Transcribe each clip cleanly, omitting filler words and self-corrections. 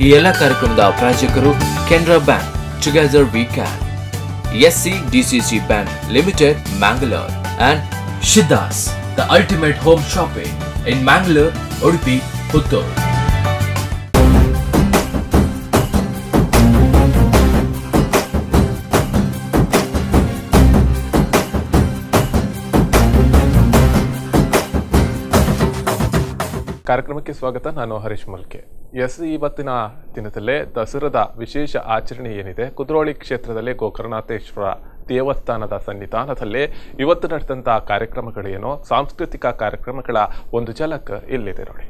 ಈ ಎಲ್ಲ ಕಾರ್ಯಕ್ರಮದ ಪ್ರಾಯೋಜಕರು Canara bank, together we can, SCDCC Bank Limited, Mangalore, and Shiddas, the ultimate home shopping in Mangalore, Udupi, Puttur. ಕಾರ್ಯಕ್ರಮಕ್ಕೆ ಸ್ವಾಗತ. ನಾನು ಹರೀಶ್ ಮುಲ್ಕೆ. ಇವತ್ತಿನ ದಿನದಲ್ಲೇ ದಸರಾದ ವಿಶೇಷ ಆಚರಣೆ ಏನಿದೆ, ಕುದ್ರೋಳಿ ಕ್ಷೇತ್ರದಲ್ಲಿ ಗೋಕರ್ಣನಾಥೇಶ್ವರ ದೇವಸ್ಥಾನದ ಸನ್ನಿಧಾನದಲ್ಲಿ ಇವತ್ತು ನಡೆದಂತಹ ಕಾರ್ಯಕ್ರಮಗಳೇನೋ, ಸಾಂಸ್ಕೃತಿಕ ಕಾರ್ಯಕ್ರಮಗಳ ಒಂದು ಝಲಕ್ ಇಲ್ಲಿದೆ ನೋಡಿ.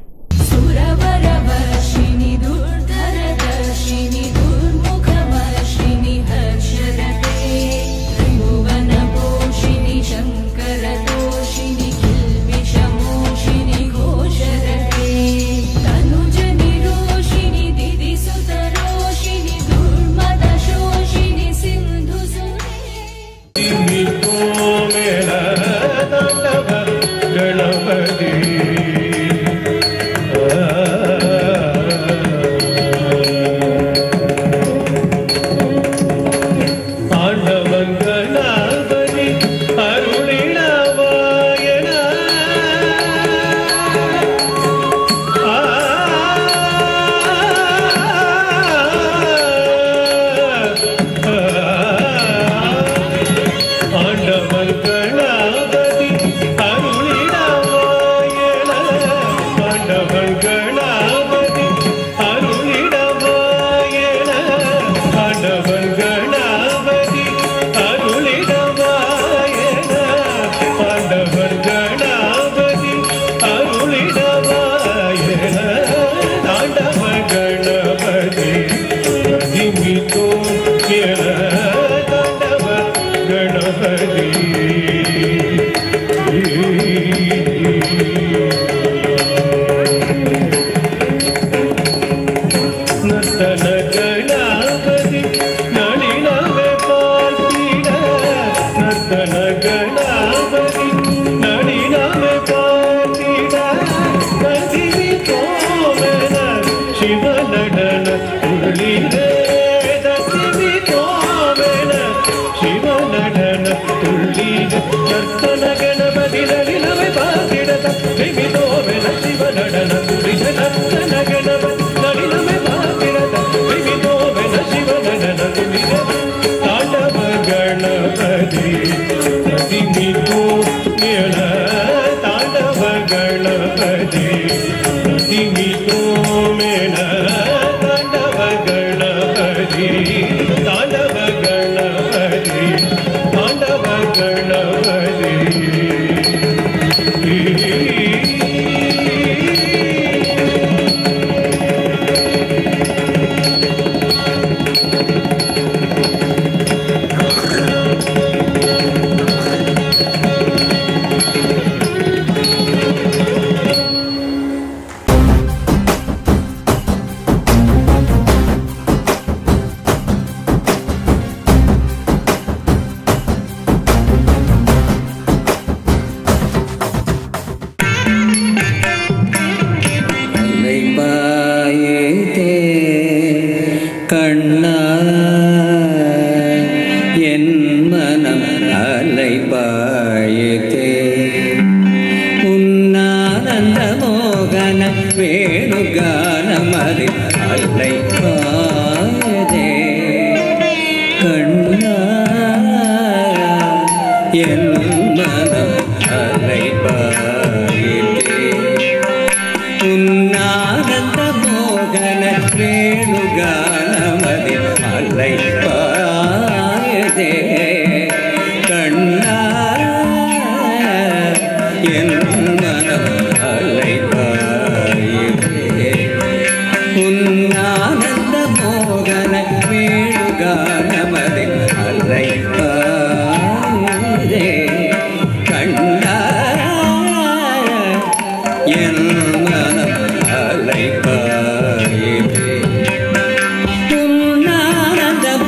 Nanda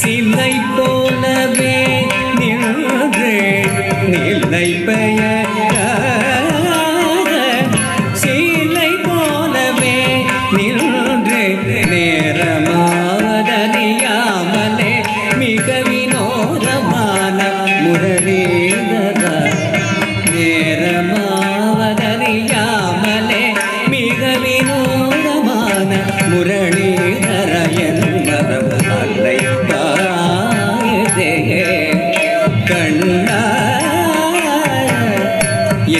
சிலை போலவே நின்று நிலை பெயர சிலை போலவே நின்று நேரமாவதறியாமலே மிக வினோதமான முரளீதர நேரமாவதறியாமலே மிக வினோதமான முரளீதர என்பதம் அல்லை பாயதே கண்ணா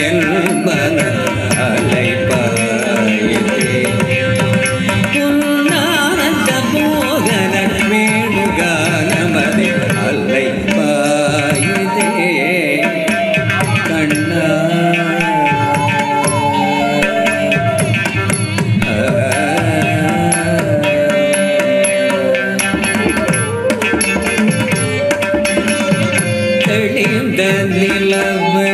என்பதம் அல்லை பாயதே புன்னானந்த மோகன வேணுகானமதே அல்லை பாயதே கண்ணா நிலவு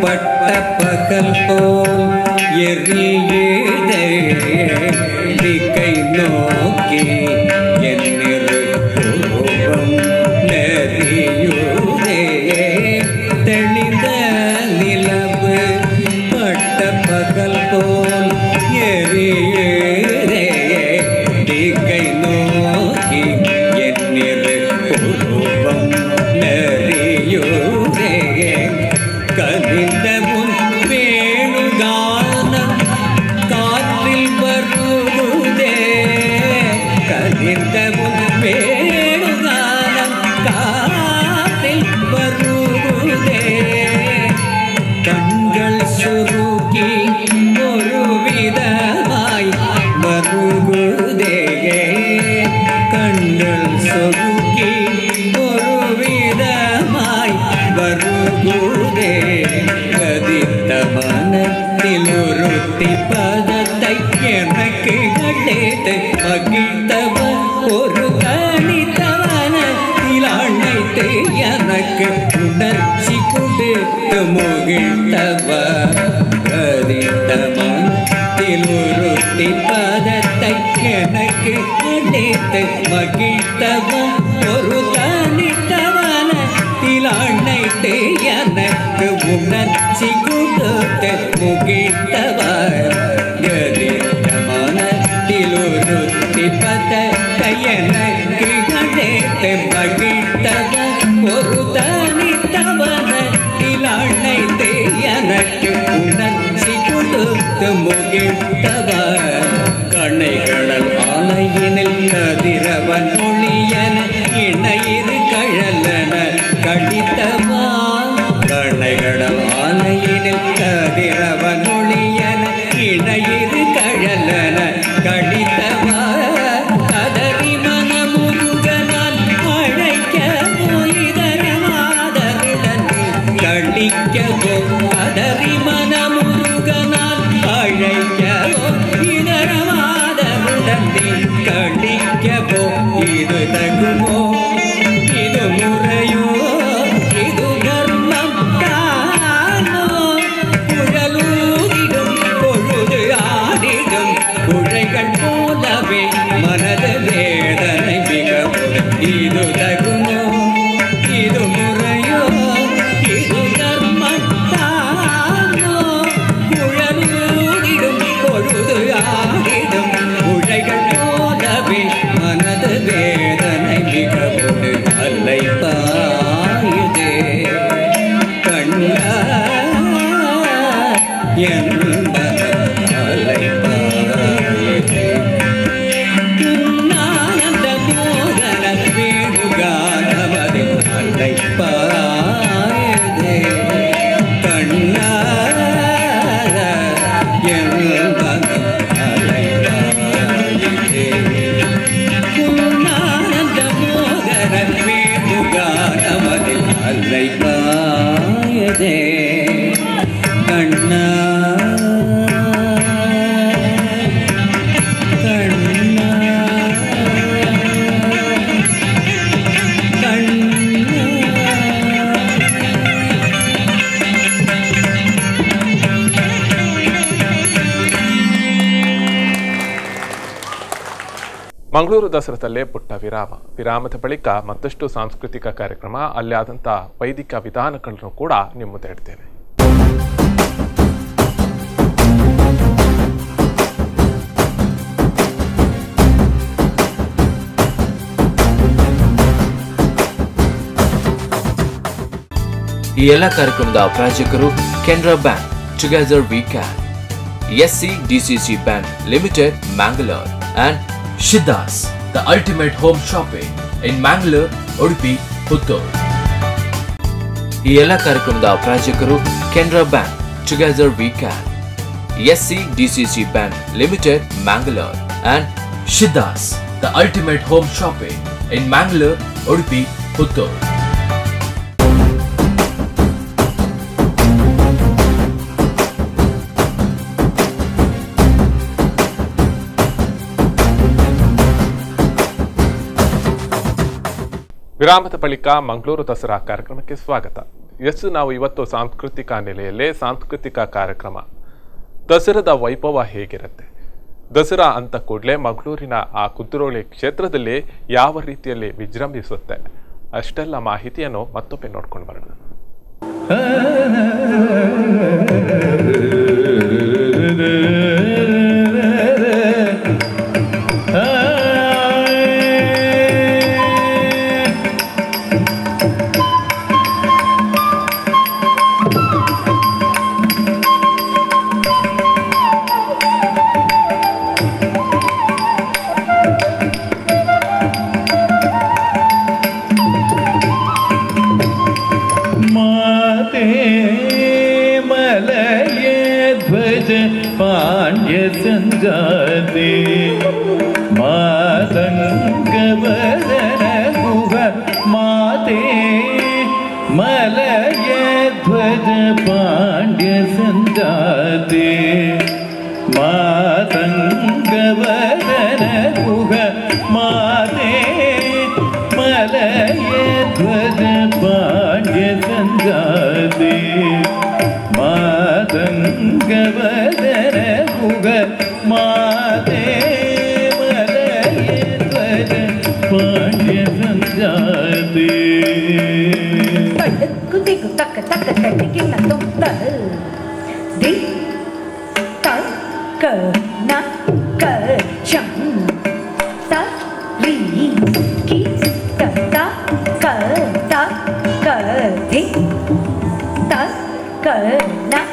பட்ட பகல் போல் எரியுதே திக்கை நோக்கி என்னிருக்கும் நெறியுதே தெளிந்த நிலவு பட்ட பகல் போல் எரியுதே திக்கை நோக்கி என்னிருக்கும் நெறியுதே கனிந்த முன் வேணுகானம் காற்றில் வருதே கனிந்த முன் வேணுகானம் காற்றில் வருதே கண்கள் சுருக்கி ஒரு விதமாய் வருகுதே கண்கள் சுருக்கி ஒரு விதமாய் வருகுதே கதித்த மனத்தில் ஒருத்தி பதத்தை எனக்கு கண்டேது மகிழ்ந்தவன் ஒரு தனித்தவனத்தில் அழைத்து எனக்கு உணர்ச்சி கொடுத்து முகிழ்ந்தவன் கதித்த மனத்தில் ஒருத்தி பதத்தை எனக்கு கண்டேது மகிழ்ந்தவன் ஒரு தனித்தவனத்தில் அழைத்து எனக்கு உணர்ச்சி கொடுத்து முகிழ்ந்தவர் கதித்த மனத்தில் ஒருத்தி பதத்தை எனக்கு கண்டேது மகிழ்ந்தவர் ஒரு தனித்தவனத்தில் அழைத்து எனக்கு உணர்ச்சி கொடுத்து முகிழ்ந்தவர் கணைகளல் ஆலையினில் கதிரவன் ஒளியன இணையிரு கழலன கடித்தவா கணைகளல் ஆலையினில் கதிரவன் ஒளியன இணையிரு கழலன கடித்தவா கதறி மனமுருகனால் அழைக்கவோ இதரமாதருடன் கடிக்கவோ கதறி மனமுருகனால் அழைக்கவோ இதரமாதருடன் கடிக்கவோ இது தகுமோ இது முறையோ இது தர்மம் தானோ குழலூதிடும் பொழுது ஆடிடும் குழைகள் போலவே மனது வேதனை மிகவும் இது தகுமோ இது முறையோ இது தர்மம் தானோ குழலூதிடும் பொழுது ஆடிடும் குழைகள் போலவே மனது வேதனை மிகவும் அல்லை பாயுதே கண்ணா என்பதம் அல்லை பாயுதே ஆனந்த மோகன வேணுகானமதே அல்லை பாயுதே கண்ணா என்பதம் அல்லை பாயுதே ஆனந்த மோகன வேணுகானமதே அல்லை பாயுதே கண்ணா கண்ணா ಮಂಗಳೂರು ದಸರಾದಲ್ಲೇ ಪುಟ್ಟ ವಿರಾಮದ ಬಳಿಕ ಮತ್ತಷ್ಟು ಸಾಂಸ್ಕೃತಿಕ ಕಾರ್ಯಕ್ರಮ, ಅಲ್ಲಿ ಆದಂಥ ವೈದಿಕ ವಿಧಾನಗಳನ್ನು ಕೂಡ ನಿಮ್ಮ ಮುಂದೆ ಇಡ್ತೇನೆ. ಈ ಎಲ್ಲ ಕಾರ್ಯಕ್ರಮದ ಪ್ರಾಯೋಜಕರು Canara bank, together we can, SCDCC Bank Limited, Mangalore, and Shiddas, the ultimate home shopping in Mangalore, Udupi, Puttur. ಈ ಎಲ್ಲ ಕಾರ್ಯಕ್ರಮದ ಪ್ರಾಯೋಜಕರು Canara bank, together we can, SCDCC Bank Limited, Mangalore, and Shiddas, the ultimate home shopping in Mangalore, Udupi, Puttur. ವಿರಾಮದ ಬಳಿಕ ಮಂಗಳೂರು ದಸರಾ ಕಾರ್ಯಕ್ರಮಕ್ಕೆ ಸ್ವಾಗತ. ನಾವು ಇವತ್ತು ಸಾಂಸ್ಕೃತಿಕ ನೆಲೆಯಲ್ಲೇ ಸಾಂಸ್ಕೃತಿಕ ಕಾರ್ಯಕ್ರಮ. ದಸರಾದ ವೈಭವ ಹೇಗಿರುತ್ತೆ, ದಸರಾ ಅಂತ ಕೂಡಲೇ ಮಂಗಳೂರಿನ ಆ ಕುದ್ರೋಳಿ ಕ್ಷೇತ್ರದಲ್ಲಿ ಯಾವ ರೀತಿಯಲ್ಲಿ ವಿಜೃಂಭಿಸುತ್ತೆ, ಅಷ್ಟೆಲ್ಲ ಮಾಹಿತಿಯನ್ನು ಮತ್ತೊಮ್ಮೆ ನೋಡ್ಕೊಂಡು ಬರೋಣ. पांड्य संजाते मातंगवदन गुह माते मलय ध्वज पांड्य संजाते मातंगवदन गुह माते मलय ध्वज पांड्य संजाते मातंगवदन गुह माते मलय ध्वज पांड्य संजाते दिगु तक तक तक न तुम तल दि तक क न क चम त री की त क ध दि त क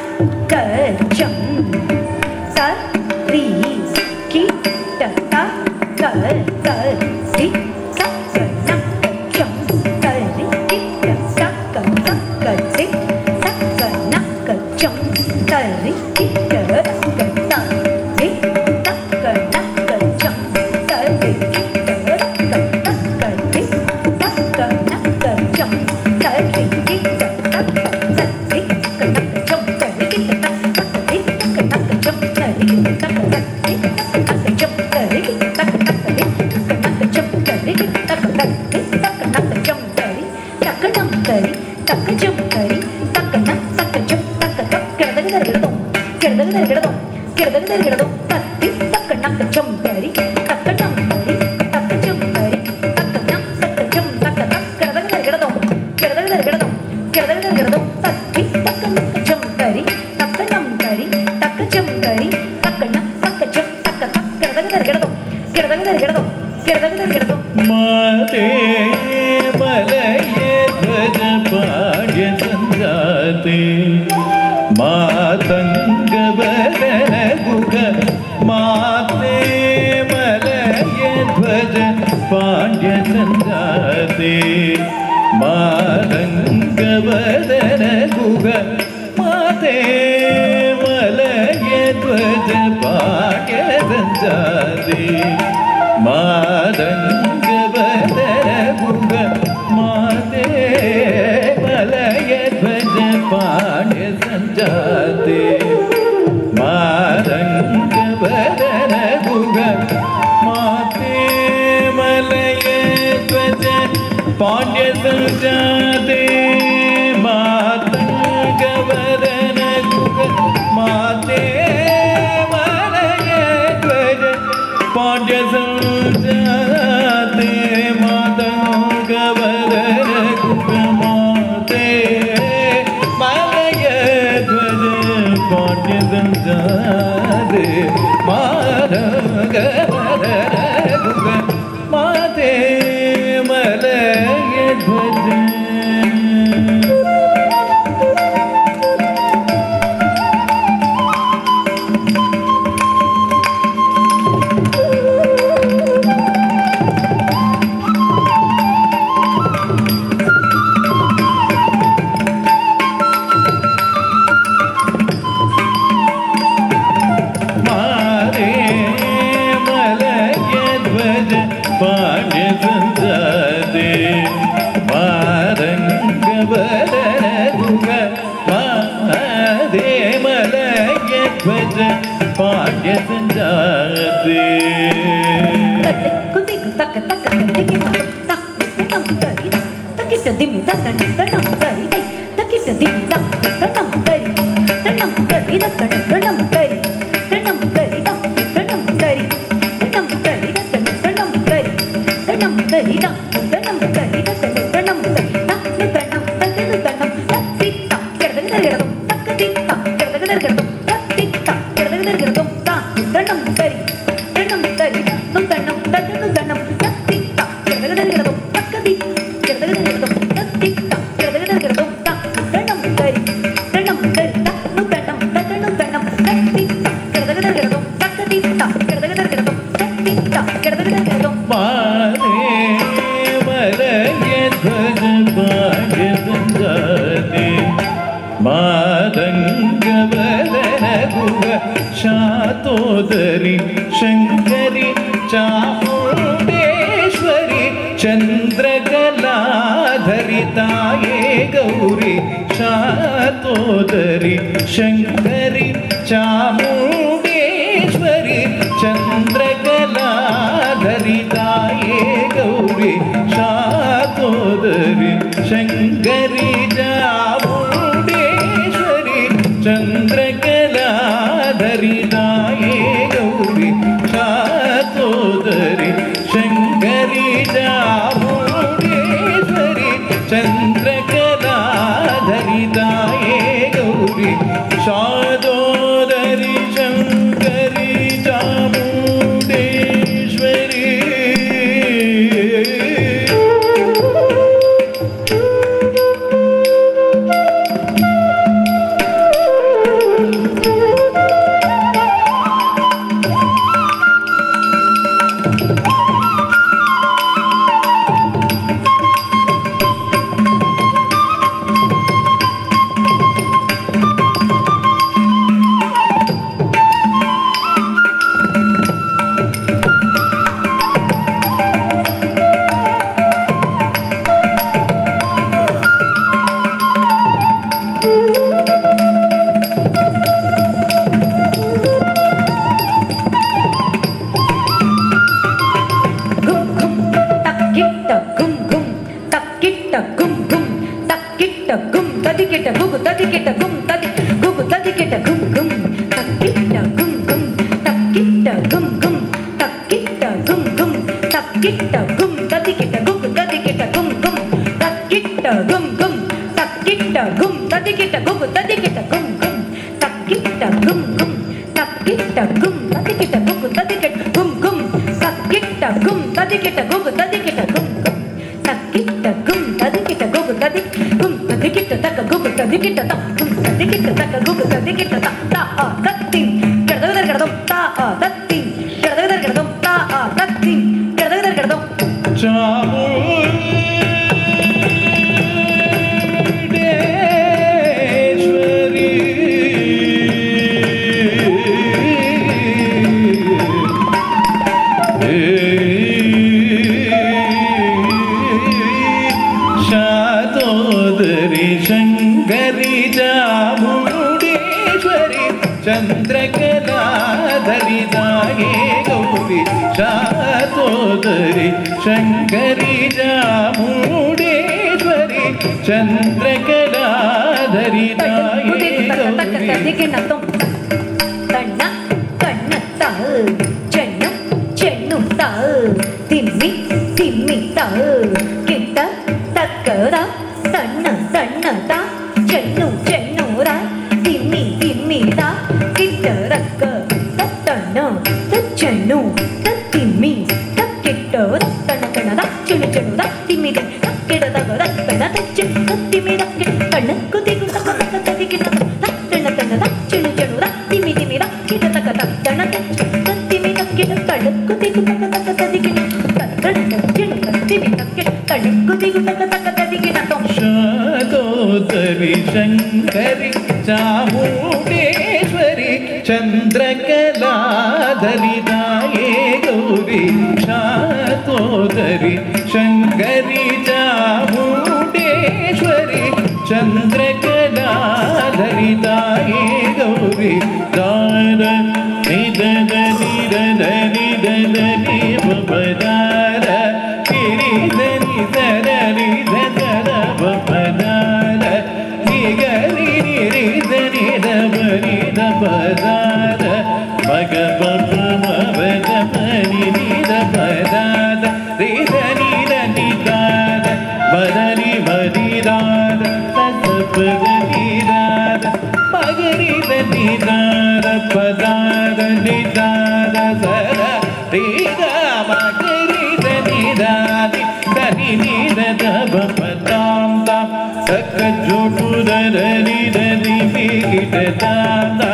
न क चम त री की त क ध दि माते मलय ध्वज पांड्य संजाते मातंगवदन गुह माते मलय ध्वज पांड्य संजाते मातंगवदन गुह माते मलय ध्वज पांड्य संजाते मातंगवदन गुह माते मलय ध्वज पांड्य संजाते मातंगवदन गुह माते मलय ध्वज पांड्य संजाते मातंगवदन गुह माते मलय ध्वज पांड्य संजाते गुग महादेमलयध्वज पाण्ड्यसञ्जाते शातोदरी शंकरी चामुंडेश्वरी चंद्रकलाधरी ताये गौरी शातोदरी शंकरी चामुंडेश्वरी चंद्रकलाधरी ताये गौरी शातोदरी शंकरी चामुंडेश्वरी चंद्रकलाधरी ताये गौरी शातोदरी शंकरी चामुंडेश्वरी चंद्रकलाधरी ताये गौरी शातोदरी शंकरी चामुंडेश्वरी चंद्रकलाधरी ताये गौरी शातोदरी शंकरी चामुंडेश्वरी चंद्रकलाधरी ताये गौरी तिम्मी तिम्मी किट्ट तक्करा तन्न तन्न ता चन्नु चन्नु रा तिम्मी तिम्मी ता किट्ट रक्क तन्न तच्चन्नु तत्तिम्मी तक्किट्ट तन्न तन्न ता चन्नु चन्नु ता तिम्मी तिम्मी तक्किट्ट तक्क तन्न तच्च तत्तिम्मी तक्किट्ट तन्न कुति कुति तक्क तक्किट्ट तन्न तन्न ता चन्नु चन्नु ता तिम्मी तिम्मी तक्किट्ट तक्क तन्न तच्च तत्तिम्मी तक्किट्ट तन्न कुति कुति तक्क तक्किट्ट शातोदरी शंकरी चामुंडेश्वरी चंद्रकलाधरी ताये Gauri शातोदरी Shankari Chamundeshwari ri mari da da sa sa pa da ni da da ma ga ri da ni da da pa da da ni da da sa da ri ga ma ga ri da ni da di da ni ni da da pa pa tam tam sa ka ju tu da da ni da ni mi ki da da da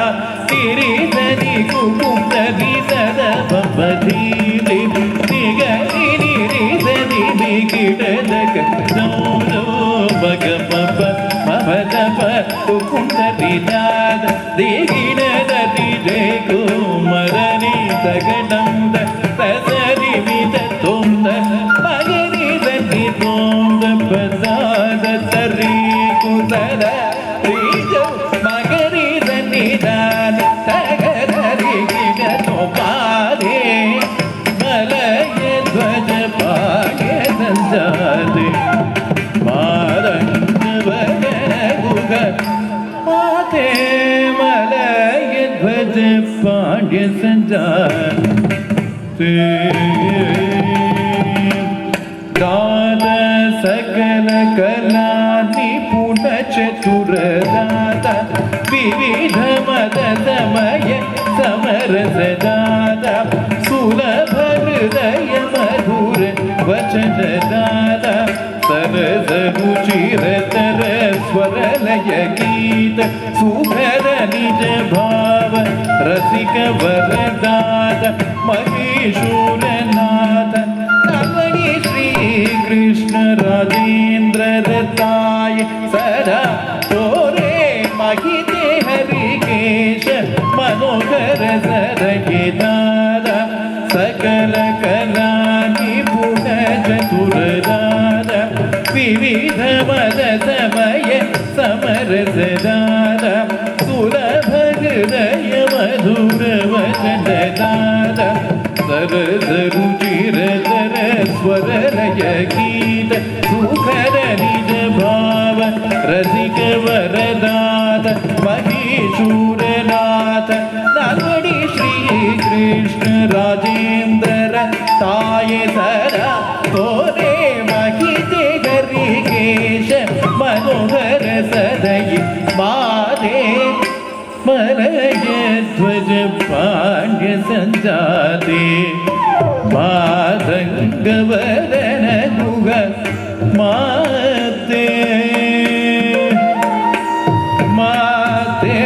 ti ri da ni ku ku da ni da da pa pa di di ni ga ni ni ri da ni mi ki da da ka no no ba ga pa pa ma pa da pa ku ku da di da da di gi da da di de ku ma da ni da ga dam da sa sa di mi da tum da ma ga ni da di tum da pa da da ta ri ku da da ri jo ma ga ri da ni da da ta ga da ri ki da to pa de malaya dhwaja paage sanjate marangavana guga mate malaya dhwaja paage sanjate dada sakala kala nipuna chatura dada vividha mada samaya samarasa dada sulabha hridaya madhura vachana dada sarasa ruchira tara swaralaya geeta sukhara nija bhava rasika varadada maheshura nada navani Shri Krishna Rajendra Rataya Sada Tore Mahite Harikesha Manohara Sarakidada Sakala Kalani Puna Chaturadada Vividha Mada Samaya Samarasadada Sulabha Hridaya Madhura Vachanadada Sarasa Ruchira Tara Swaralaya Geeta Sukhara Nija Bhava Rasika Varadada Maheshura Nata Nalvadi Shri Krishna Rajendra Rataya Sada Tore Mahite Harikesha Manohara Sadayi Made Malaya Dhwaja Paage sanjate madangavana guga mate mate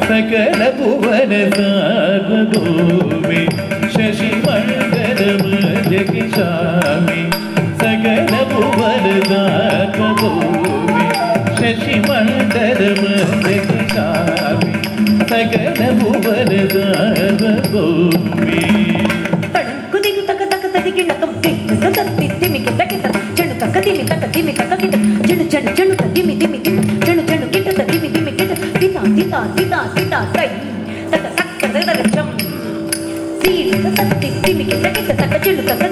सकल भुवन सार्वभौमे शशि मंडल मध्यकी शामी सकल भुवन सार्वभौमे शशि मंडल मध्यकी शामी सकल भुवन सार्वभौमे कुदिगु तक तक तदिगि नकम तिक तत्ति तिमि के तक तक जनु तक तिमि तक किट जनु जनु जनु तिमि तिमि किट जनु जनु किट तिमि तिमि किट तिता तिता तिता तिता तै तक तक तक जम सील तत्ति तिमि के तक तक जनु तक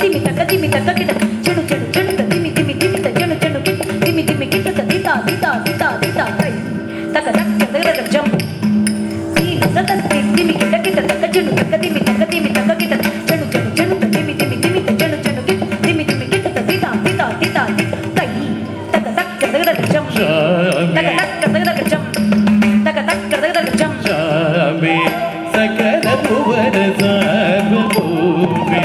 तिमि तक किट जनु जनु जनु तिमि तिमि तिमि जनु जनु किट तिमि तिमि किट तिता तिता तिता तिता तै तक तक तक जम सील तत्ति तिमि के तक जनु तक तिमि तक किट जनु जनु जनु तिमि तिमि तिमि जनु जनु किट तिमि तिमि किट तिता तिता तिता तै तक तक तक जम तक तक जम तक तक जम शामे सकल भुवन सार्वभौमे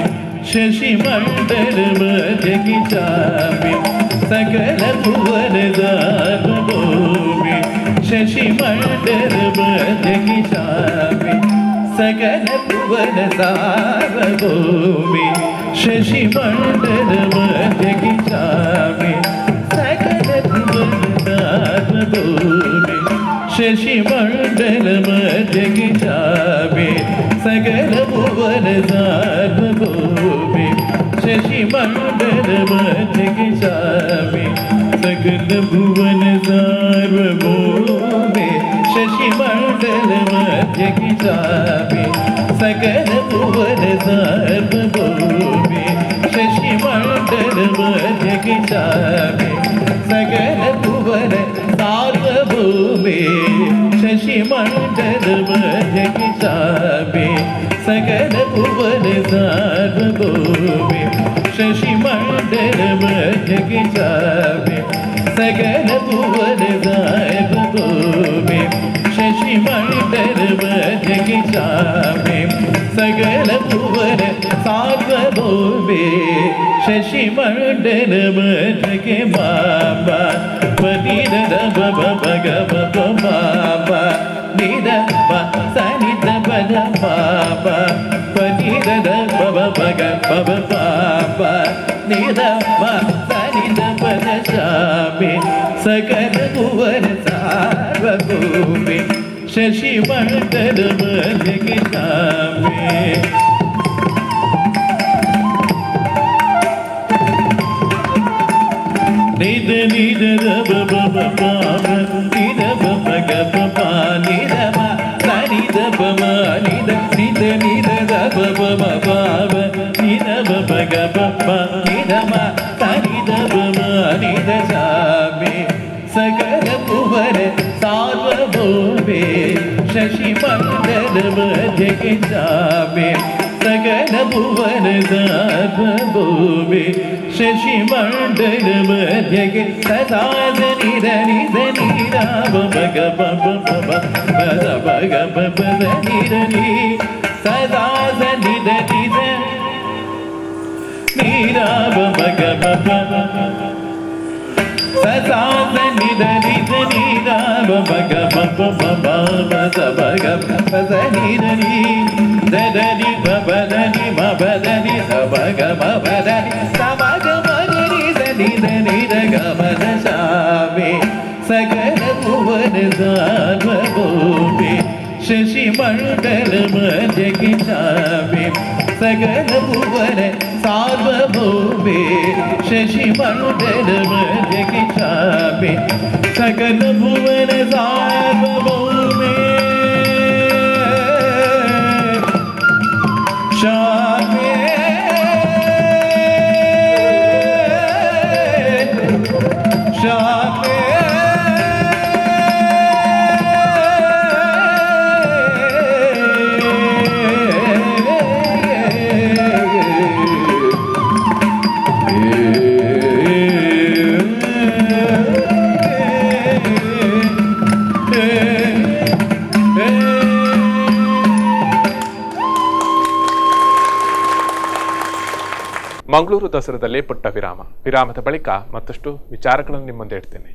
शशि मंडल मध्यकी शामे सकल भुवन सार्वभौमे शशि मंडल मध्यकी शामे सकल भुवन सार्वभौमे शशि मंडल मध्यकी शामे सकल भुवन सार्वभौमे शशि मंडल मध्यकी शामे सकल भुवन सार्वभौमे शशि मंडल मध्यकी शामे सकल भुवन सार्वभौमे शशि मंडल ಮಂಡಲ ಮಧ್ಯಕ್ಕೆ ಚಾಪೆ ಸಕಲ ಭುವನ ಸಾರ್ವಭೌಮೆ ಶಶಿ ಮಂಡಲ ಮಧ್ಯಕ್ಕೆ ಚಾಪೆ ಸಕಲ ಭುವನ ಸಾರ್ವಭೌಮೆ ಶಶಿ ಮಂಡಲ ಮಧ್ಯಕ್ಕೆ ಚಾಪೆ ಸಕಲ ಭುವನ ಸಾರ್ವಭೌಮೆ ಶಶಿ ಮಂಡಲ ಮಧ್ಯಕ್ಕೆ ಚಾಪೆ ಸಕಲ ಭುವನ ಸಾರ್ವಭೌಮೆ ಶಶಿ ಮಂಡಲ ಮಧ್ಯಕ್ಕೆ ಚಾಪೆ ಸಕಲ ಭುವನ ಸಾರ್ವಭೌಮೆ ಶಶಿ ಮಂಡಲ ಮಧ್ಯಕ್ಕೆ ಬಾಬ ಪನಿದ ಬಬ ಬಗ ಬಬ ಬಾಬ ನಿದ ಬ ಸನಿದ ಬದ ಬಾಬ ಪನಿದ ಬಬ ಬಗ ಬಬ ಬಾಬ ನಿದ ಬ ಸನಿದ ಬದ ಶಾಮೆ ಸಕಲ ಭುವನ ಸಾರ್ವಭೌಮೆ ಶಶಿ ಮಂಡಲ ಮಧ್ಯಕ್ಕೆ ಚಾಪೆ ನಿದ ನಿದ ಬಬ ಬಬ ನಿದ ಬಬ ಗಬ ನಿದ ಮ ಸನಿದ ಬಮ ನಿದ ನಿದ ನಿದ ಬಬ ಬಬ ನಿದ ಬಬ ಗಬ ನಿದ ಮ ಸನಿದ ಬಮ ನಿದ ಶಾಮೆ ಸಕಲ ಭುವನ ಸಾರ್ವಭೌಮೆ ಶಶಿ ಮಂಡಲ ಮಧ್ಯಕ್ಕೆ ಚಾಪೆ ಸಕಲ ಭುವನ ಸಾರ್ವಭೌಮೆ ಶಶಿ ಮಂಡಲ ಮಧ್ಯಕ್ಕೆ ಸದಾ ನಿದ ನಿದ ನೀರ ಬಗ ಬಬ ಬಬ ಬದ ಬಗ ಬದ ನಿದ ನೀ ಸದಾ ನಿದ ನಿದ ನೀರ ಬಗ ಬಬ ಸದಾ ನಿದ ನಿದ ನೀರ ಬಗ ಬಬ ಬಬ ಬದ ಬಗ ಬದ ನಿದ ನೀ ದದನಿ ಬಬದನಿ ಮಬದನಿ ಸಬಗ ಮಬದನಿ ಸಬಗ ಮಗರಿ ದನಿ ದನಿ ಗಮನ ಶಾಮೆ ಸಕಲ ಭುವನ ಸಾರ್ವಭೌಮೆ ಶಶಿ ಮಂಡಲ ಮಧ್ಯಕ್ಕೆ ಚಾಪೆ ಸಕಲ ಭುವನ ಸಾರ್ವಭೌಮೆ ಶಶಿ ಮಂಡಲ ಮಧ್ಯಕ್ಕೆ ಚಾಪೆ ಸಕಲ ಭುವನ ಸಾರ್ವಭೌಮೆ ಶಾಪೆ ಶಾಪೆ ಮಂಗಳೂರು ದಸರಾದಲ್ಲಿ ಪುಟ್ಟ ವಿರಾಮದ ಬಳಿಕ ಮತ್ತಷ್ಟು ವಿಚಾರಗಳನ್ನು ನಿಮ್ಮ ಮುಂದೆ ಇಡ್ತೇನೆ.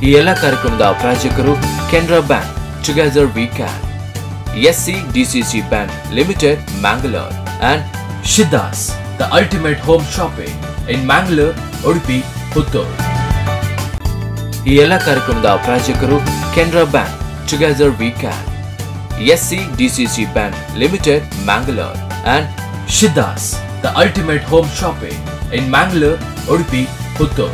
ಈ ಎಲ್ಲ ಕಾರ್ಯಕ್ರಮದ ಪ್ರಾಯೋಜಕರು Canara bank, together we can, SCDCC Bank Limited, Mangalore, and Shiddas, the ultimate home shopping in Mangalore, Udupi, Puttur. ಈ ಎಲ್ಲ ಕಾರ್ಯಕ್ರಮದ ಪ್ರಾಯೋಜಕರು Canara bank, together we can, SCDCC Bank Limited, Mangalore, and Shiddas, the ultimate home shopping in Mangalore, Udupi, Puttur.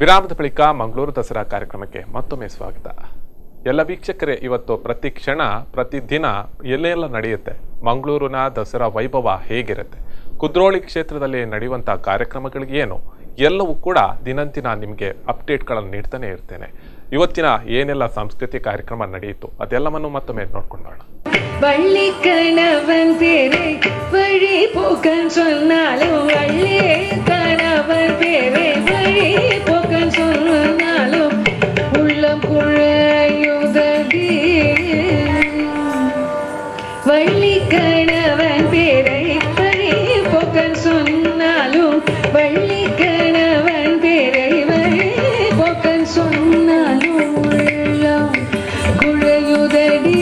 ವಿರಾಮದ ಬಳಿಕ ಮಂಗಳೂರು ದಸರಾ ಕಾರ್ಯಕ್ರಮಕ್ಕೆ ಮತ್ತೊಮ್ಮೆ ಸ್ವಾಗತ. ಎಲ್ಲ ವೀಕ್ಷಕರೇ, ಇವತ್ತು ಪ್ರತಿ ಕ್ಷಣ ಪ್ರತಿದಿನ ಎಲ್ಲೆಲ್ಲ ನಡೆಯುತ್ತೆ, ಮಂಗಳೂರಿನ ದಸರಾ ವೈಭವ ಹೇಗಿರುತ್ತೆ, ಕುದ್ರೋಳಿ ಕ್ಷೇತ್ರದಲ್ಲಿ ನಡೆಯುವಂಥ ಕಾರ್ಯಕ್ರಮಗಳಿಗೆ ಏನು ಎಲ್ಲವೂ ಕೂಡ ದಿನಂದಿನ ನಿಮಗೆ ಅಪ್ಡೇಟ್ಗಳನ್ನು ನೀಡ್ತಾನೆ ಇರ್ತೇನೆ. ಇವತ್ತಿನ ಏನೆಲ್ಲ ಸಾಂಸ್ಕೃತಿಕ ಕಾರ್ಯಕ್ರಮ ನಡೆಯಿತು ಅದೆಲ್ಲವನ್ನು ಮತ್ತೊಮ್ಮೆ ನೋಡ್ಕೊಂಡು ಬರೋಣ. வள்ளி கணவன் பேரை வழி போக்கன் சொன்னாலும் வள்ளி கணவன் பேரை வழி போக்கன் சொன்னாலும் உள்ளம் குழையுதடி. வள்ளி கணவன் பேரை வழி போக்கன் சொன்னாலும் வள்ளி கணவன் பேரை வழி போக்கன் சொன்னாலும் உள்ளம் குழையுதடி.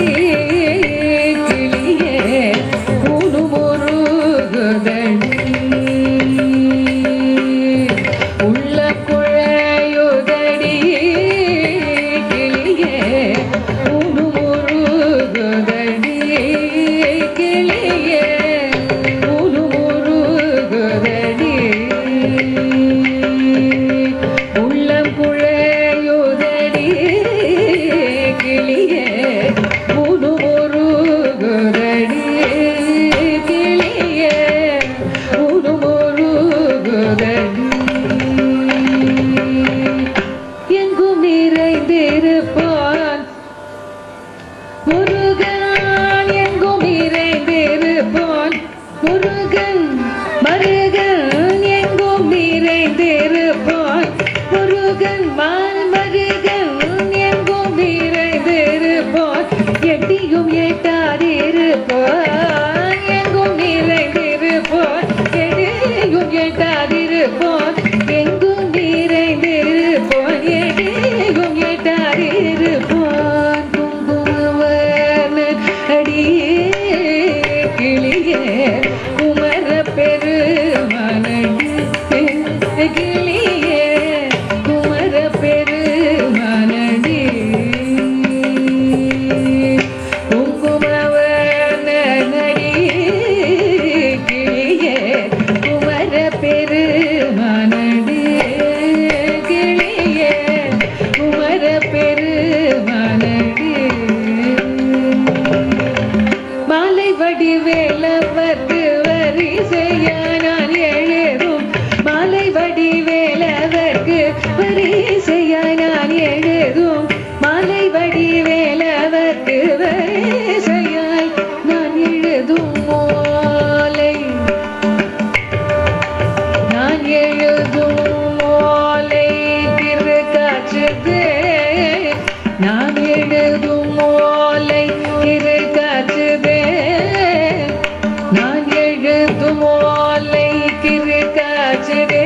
மோலை கிருக்காச்சரே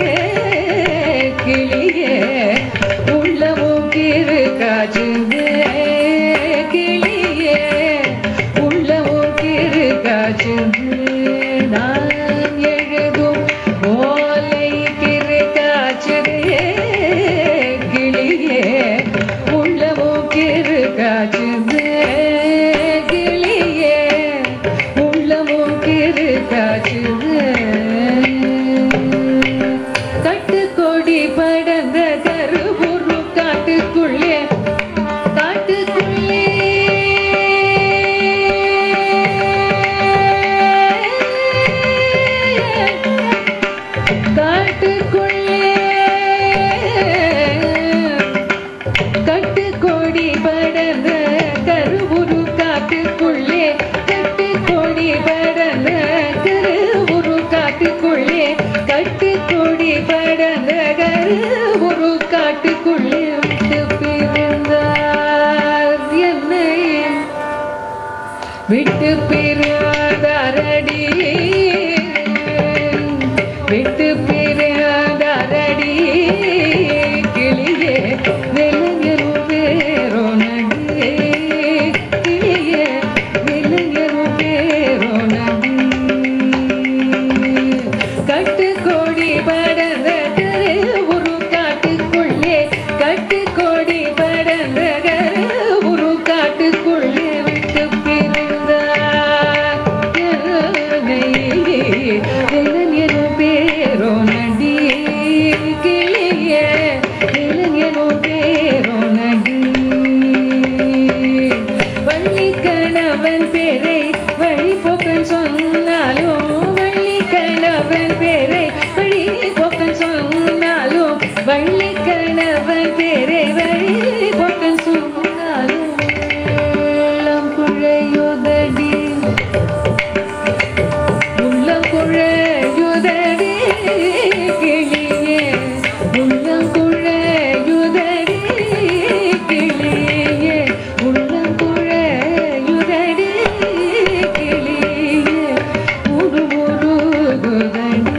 கிளியே உள்ளமும் கிருக்காச்சுதே கிளியே உள்ளமும் கிருக்காச்சுதே நான் எழுதும் மோலை கிருக்காச்சரே கிளியே உள்ளமும் கிருக்காச்சுதே கிளியே உள்ளமும் கிருக்காச்சுதே கட்டுக்கொடி படந்த கருவுரு காட்டுக்குள்ளே காட்டுக்குள்ளே காட்டுக்குள்ளே கட்டுக்கொடி படந்த கருவுரு காட்டுக்குள்ளே கட்டுக்கொடி படந்த கருவுரு காட்டுக்குள்ளே கட்டுக்கொடி படந்த கருவுரு காட்டுக்குள்ளே விட்டு பிரிந்தார் என்னை விட்டு பிரியாதாரடி விட்டு பிரியாதாரடி கிளியே விலங்கரு பேரோ நடி கிளியே விலங்கரு பேரோ நடி கட்டுக்கோடி படந்த கருவுரு காட்டுக்குள்ளே கட்டுக்கோடி படந்த கருவுரு காட்டுக்குள்ளே விட்டு பிரிந்தார் என்னை விலங்கரு பேரோ நடி கிளியே விலங்கரு பேரோ நடி வள்ளி கணவன் பேரை வழிபோக்கன் சொன்னாலும் வள்ளி கணவன் பேரை வழிபோக்கன் சொன்னாலும் வள்ளி கணவன் பேரை வழிபோக்கன் சொன்னாலும் உள்ளம் குழையுதடி உள்ளம் குழையுதடி கிளியே உள்ளம் குழையுதடி கிளியே உள்ளம் குழையுதடி கிளியே உரு உருகுதடி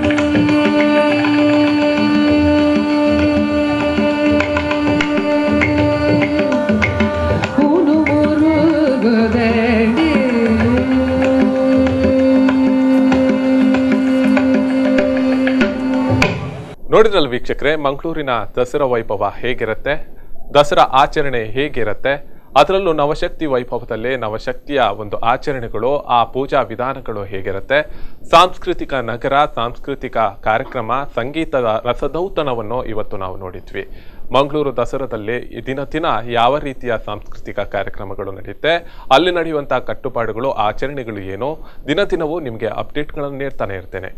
உரு உருகுதடி ನೋಡಿದ್ರಲ್ಲ ವೀಕ್ಷಕರೇ, ಮಂಗಳೂರಿನ ದಸರಾ ವೈಭವ ಹೇಗಿರುತ್ತೆ, ದಸರಾ ಆಚರಣೆ ಹೇಗಿರುತ್ತೆ, ಅದರಲ್ಲೂ ನವಶಕ್ತಿ ವೈಭವದಲ್ಲಿ ನವಶಕ್ತಿಯ ಒಂದು ಆಚರಣೆಗಳು, ಆ ಪೂಜಾ ವಿಧಾನಗಳು ಹೇಗಿರುತ್ತೆ, ಸಾಂಸ್ಕೃತಿಕ ನಗರ, ಸಾಂಸ್ಕೃತಿಕ ಕಾರ್ಯಕ್ರಮ, ಸಂಗೀತದ ರಸದೌತಣವನ್ನು ಇವತ್ತು ನಾವು ನೋಡಿದ್ವಿ. ಮಂಗಳೂರು ದಸರಾದಲ್ಲಿ ದಿನ ದಿನ ಯಾವ ರೀತಿಯ ಸಾಂಸ್ಕೃತಿಕ ಕಾರ್ಯಕ್ರಮಗಳು ನಡೆಯುತ್ತೆ, ಅಲ್ಲಿ ನಡೆಯುವಂತಹ ಕಟ್ಟುಪಾಡುಗಳು, ಆಚರಣೆಗಳು ಏನು, ದಿನ ದಿನವೂ ನಿಮಗೆ ಅಪ್ಡೇಟ್ಗಳನ್ನು ನೀಡ್ತಾನೆ ಇರ್ತೇನೆ.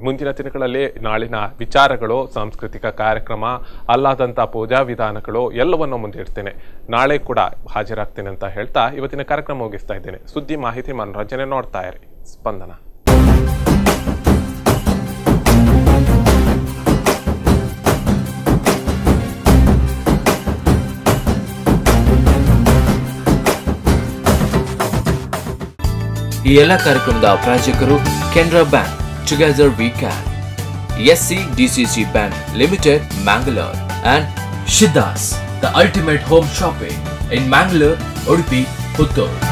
ಮುಂದಿನ ದಿನಗಳಲ್ಲಿ ನಾಳಿನ ವಿಚಾರಗಳು, ಸಾಂಸ್ಕೃತಿಕ ಕಾರ್ಯಕ್ರಮ, ಅಲ್ಲಾದಂಥ ಪೂಜಾ ವಿಧಾನಗಳು ಎಲ್ಲವನ್ನು ಮುಂದಿಡ್ತೇನೆ. ನಾಳೆ ಕೂಡ ಹಾಜರಾಗ್ತೇನೆ ಅಂತ ಹೇಳ್ತಾ ಇವತ್ತಿನ ಕಾರ್ಯಕ್ರಮ ಮುಗಿಸ್ತಾ ಇದ್ದೇನೆ. ಸುದ್ದಿ, ಮಾಹಿತಿ, ಮನೋರಂಜನೆ ನೋಡ್ತಾ ಇರಿ ಸ್ಪಂದನ. ಈ ಎಲ್ಲ ಕಾರ್ಯಕ್ರಮದ ಪ್ರಾಯೋಜಕರು Canara bank, together we can, SCDCC Bank Limited, Mangalore, and Shiddas, the ultimate home shopping in Mangalore, Udupi, Puttur.